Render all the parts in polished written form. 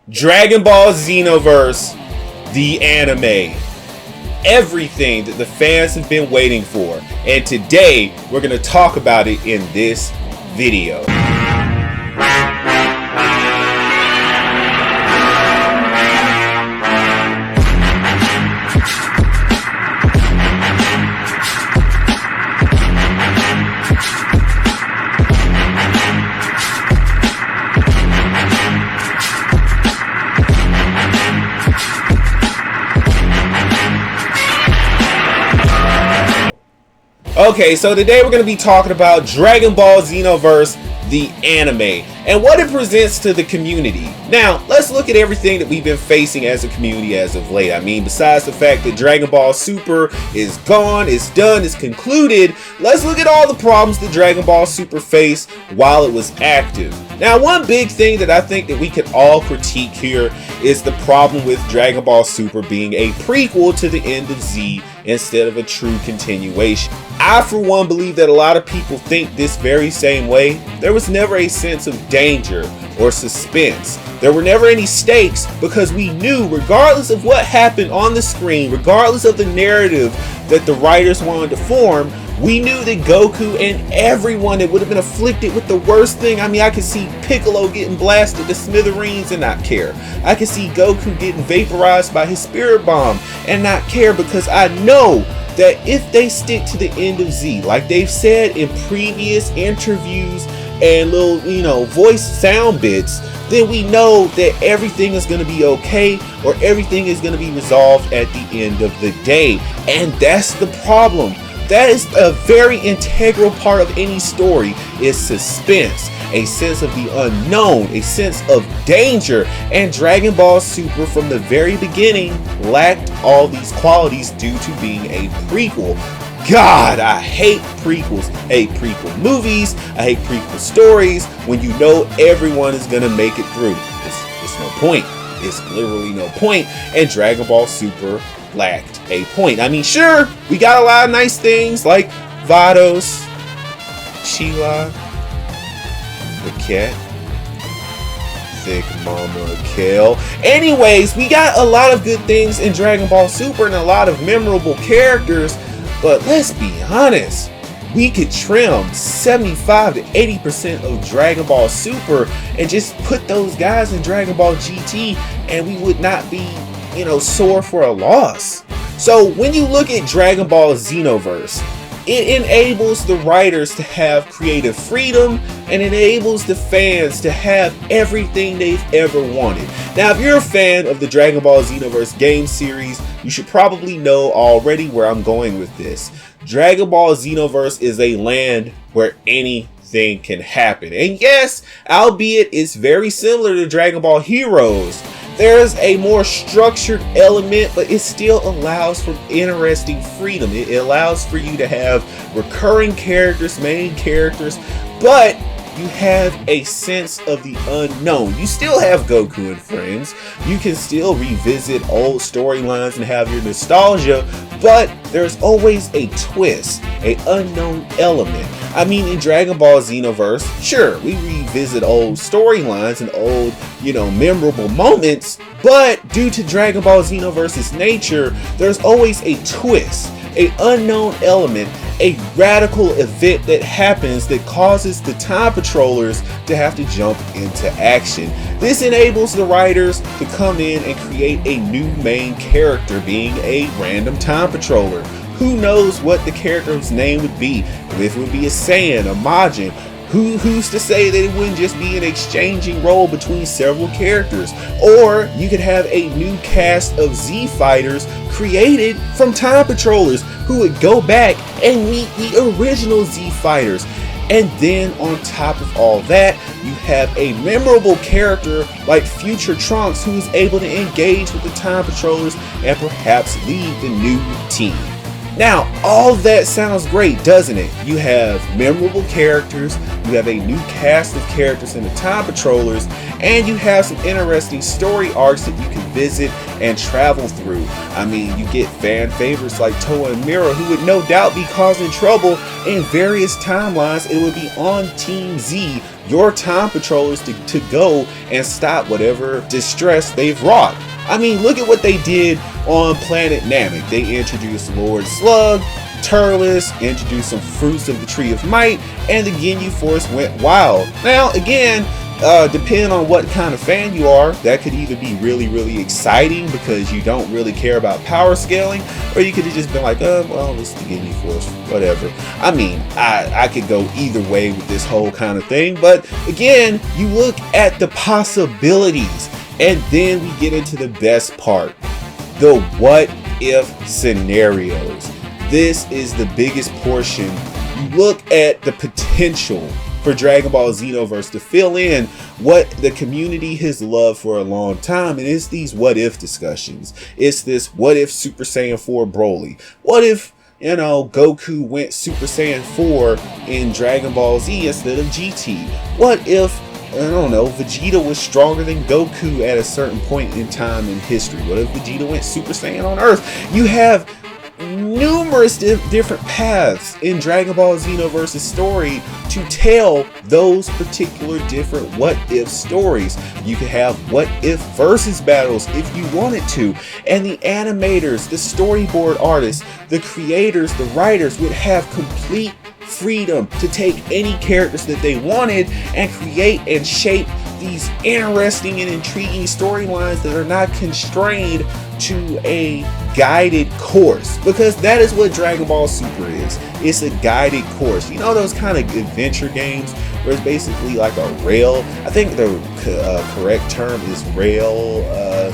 Dragon Ball Xenoverse, the anime. Everything that the fans have been waiting for. And today, we're going to talk about it in this video. Okay, so today we're going to be talking about Dragon Ball Xenoverse, the anime, and what it presents to the community. Now, let's look at everything that we've been facing as a community as of late. I mean, besides the fact that Dragon Ball Super is gone, it's done, it's concluded, let's look at all the problems that Dragon Ball Super faced while it was active. Now, one big thing that I think that we can all critique here is the problem with Dragon Ball Super being a prequel to the end of Z instead of a true continuation. I, for one, believe that a lot of people think this very same way. There was never a sense of danger or suspense. There were never any stakes because we knew, regardless of what happened on the screen, regardless of the narrative that the writers wanted to form, we knew that Goku and everyone that would have been afflicted with the worst thing. I mean, I could see Piccolo getting blasted to smithereens and not care. I could see Goku getting vaporized by his spirit bomb and not care, because I know that if they stick to the end of Z, like they've said in previous interviews and little, voice sound bits, then we know that everything is going to be okay, or everything is going to be resolved at the end of the day. And that's the problem. That is a very integral part of any story, is suspense, a sense of the unknown, a sense of danger. And Dragon Ball Super from the very beginning lacked all these qualities due to being a prequel. God, I hate prequels. I hate prequel movies. I hate prequel stories when you know everyone is going to make it through. It's no point. It's literally no point. And Dragon Ball Super lacked a point. I mean, sure, we got a lot of nice things like Vados, Sheila, the cat, Thick Mama Kale. Anyways, we got a lot of good things in Dragon Ball Super and a lot of memorable characters, but let's be honest, we could trim 75 to 80% of Dragon Ball Super and just put those guys in Dragon Ball GT and we would not be sore for a loss. So when you look at Dragon Ball Xenoverse, it enables the writers to have creative freedom and enables the fans to have everything they've ever wanted. Now, if you're a fan of the Dragon Ball Xenoverse game series, you should probably know already where I'm going with this. Dragon Ball Xenoverse is a land where anything can happen. And yes, albeit it's very similar to Dragon Ball Heroes, there's a more structured element, but it still allows for interesting freedom. It allows for you to have recurring characters, main characters, but you have a sense of the unknown. You still have Goku and friends. You can still revisit old storylines and have your nostalgia, but there's always a twist, an unknown element. I mean, in Dragon Ball Xenoverse, sure, we revisit old storylines and old, memorable moments, but due to Dragon Ball Xenoverse's nature, there's always a twist, an unknown element, a radical event that happens that causes the time patrollers to have to jump into action. This enables the writers to come in and create a new main character, being a random time patroller. Who knows what the character's name would be? If it would be a Saiyan, a Majin, who's to say that it wouldn't just be an exchanging role between several characters? Or you could have a new cast of Z fighters created from time patrollers who would go back and meet the original Z fighters. And then on top of all that, you have a memorable character like Future Trunks who is able to engage with the time patrollers and perhaps lead the new team. Now, all that sounds great, doesn't it? You have memorable characters, you have a new cast of characters in the Time Patrollers, and you have some interesting story arcs that you can visit and travel through. I mean, you get fan favorites like Toa and Mira, who would no doubt be causing trouble in various timelines. It would be on Team Z your time patrollers to go and stop whatever distress they've wrought. I mean, look at what they did on Planet Namek. They introduced Lord Slug, Turles, introduced some fruits of the Tree of Might, and the Ginyu Force went wild. Now, again, depending on what kind of fan you are, that could either be really, really exciting because you don't really care about power scaling, or you could have just been like, well, it's the Ginyu Force, whatever. I mean, I could go either way with this whole kind of thing, but again, you look at the possibilities, and then we get into the best part, the what if scenarios. This is the biggest portion. You look at the potential for Dragon Ball Xenoverse to fill in what the community has loved for a long time, and it's these what if discussions. It's this what if Super Saiyan 4 Broly? What if, you know, Goku went Super Saiyan 4 in Dragon Ball Z instead of GT? What if, I don't know, Vegeta was stronger than Goku at a certain point in time in history? What if Vegeta went Super Saiyan on Earth? You have numerous different paths in Dragon Ball Xenoverse's story to tell those particular different what if stories. You could have what if versus battles if you wanted to, and the animators, the storyboard artists, the creators, the writers would have complete freedom to take any characters that they wanted and create and shape these interesting and intriguing storylines that are not constrained to a guided course, because that is what Dragon Ball Super is. It's a guided course. You know those kind of adventure games where it's basically like a rail, I think the correct term is rail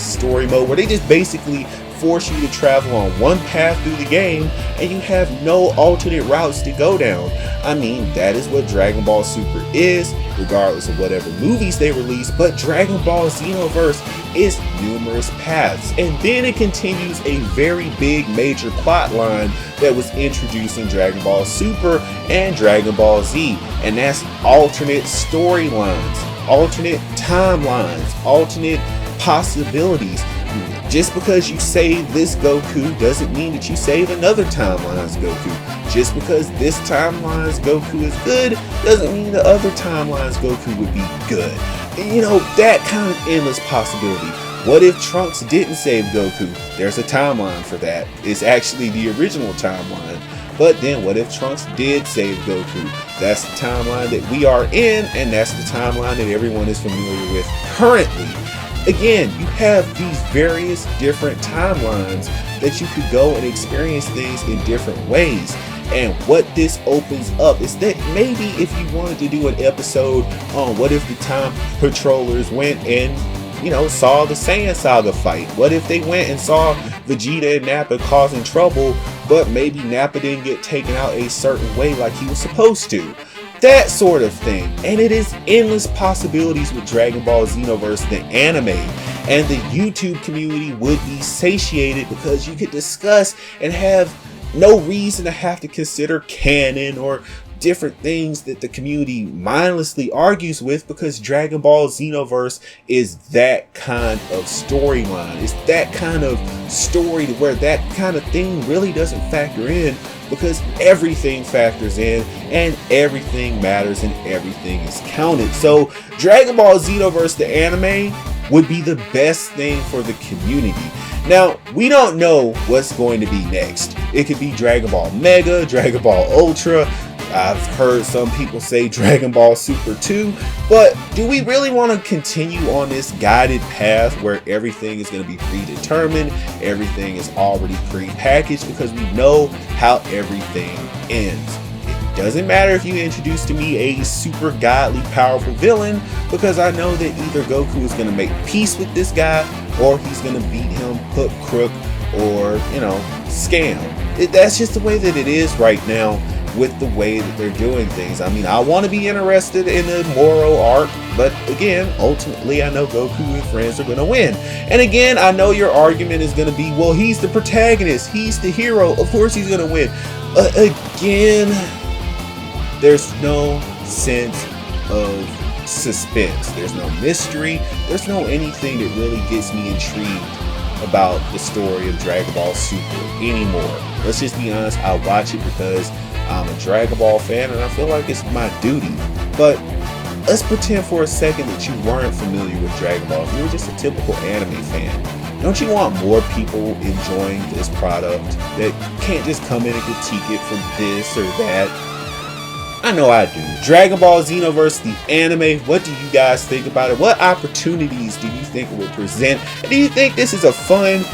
story mode, where they just basically force you to travel on one path through the game and you have no alternate routes to go down. I mean, that is what Dragon Ball Super is, regardless of whatever movies they release. But Dragon Ball Xenoverse is numerous paths, and then it continues a very big major plot line that was introduced in Dragon Ball Super and Dragon Ball Z, and that's alternate storylines, alternate timelines, alternate possibilities. Just because you save this Goku doesn't mean that you save another timeline's Goku. Just because this timeline's Goku is good doesn't mean the other timeline's Goku would be good. You know, that kind of endless possibility. What if Trunks didn't save Goku? There's a timeline for that. It's actually the original timeline. But then what if Trunks did save Goku? That's the timeline that we are in, and that's the timeline that everyone is familiar with currently. Again, you have these various different timelines that you could go and experience things in different ways. And what this opens up is that maybe if you wanted to do an episode on what if the time patrollers went and, you know, saw the Saiyan Saga fight. What if they went and saw Vegeta and Nappa causing trouble, but maybe Nappa didn't get taken out a certain way like he was supposed to? That sort of thing. And it is endless possibilities with Dragon Ball Xenoverse, the anime, and the YouTube community would be satiated because you could discuss and have no reason to have to consider canon or different things that the community mindlessly argues with, because Dragon Ball Xenoverse is that kind of storyline. It's that kind of story to where that kind of thing really doesn't factor in, because everything factors in and everything matters and everything is counted. So Dragon Ball Xenoverse, the anime, would be the best thing for the community. Now, we don't know what's going to be next. It could be Dragon Ball Mega, Dragon Ball Ultra. I've heard some people say Dragon Ball Super 2, but do we really want to continue on this guided path where everything is going to be predetermined, everything is already pre-packaged, because we know how everything ends? It doesn't matter if you introduce to me a super godly powerful villain, because I know that either Goku is going to make peace with this guy, or he's going to beat him hook, crook, or, you know, scam. That's just the way that it is right now with the way that they're doing things. I mean, I want to be interested in the Moro arc, but again, ultimately I know Goku and friends are going to win. And again, I know your argument is going to be, well, he's the protagonist, he's the hero, of course he's going to win. Again, there's no sense of suspense, there's no mystery, there's no anything that really gets me intrigued about the story of Dragon Ball Super anymore. Let's just be honest, I watch it because I'm a Dragon Ball fan and I feel like it's my duty. But let's pretend for a second that you weren't familiar with Dragon Ball. You were just a typical anime fan. Don't you want more people enjoying this product that can't just come in and critique it for this or that? I know I do. Dragon Ball Xenoverse, the anime, what do you guys think about it? What opportunities do you think it will present? And do you think this is a fun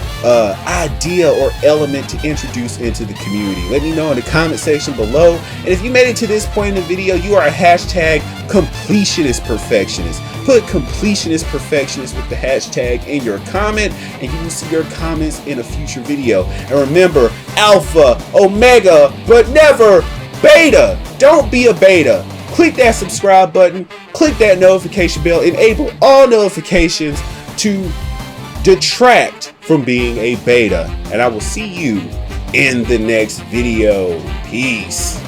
idea or element to introduce into the community? Let me know in the comment section below. And if you made it to this point in the video, you are a hashtag completionist perfectionist. Put completionist perfectionist with the hashtag in your comment, and you will see your comments in a future video. And remember, alpha, omega, but never beta. Don't be a beta. Click that subscribe button, click that notification bell, enable all notifications to detract from being a beta. And I will see you in the next video. Peace.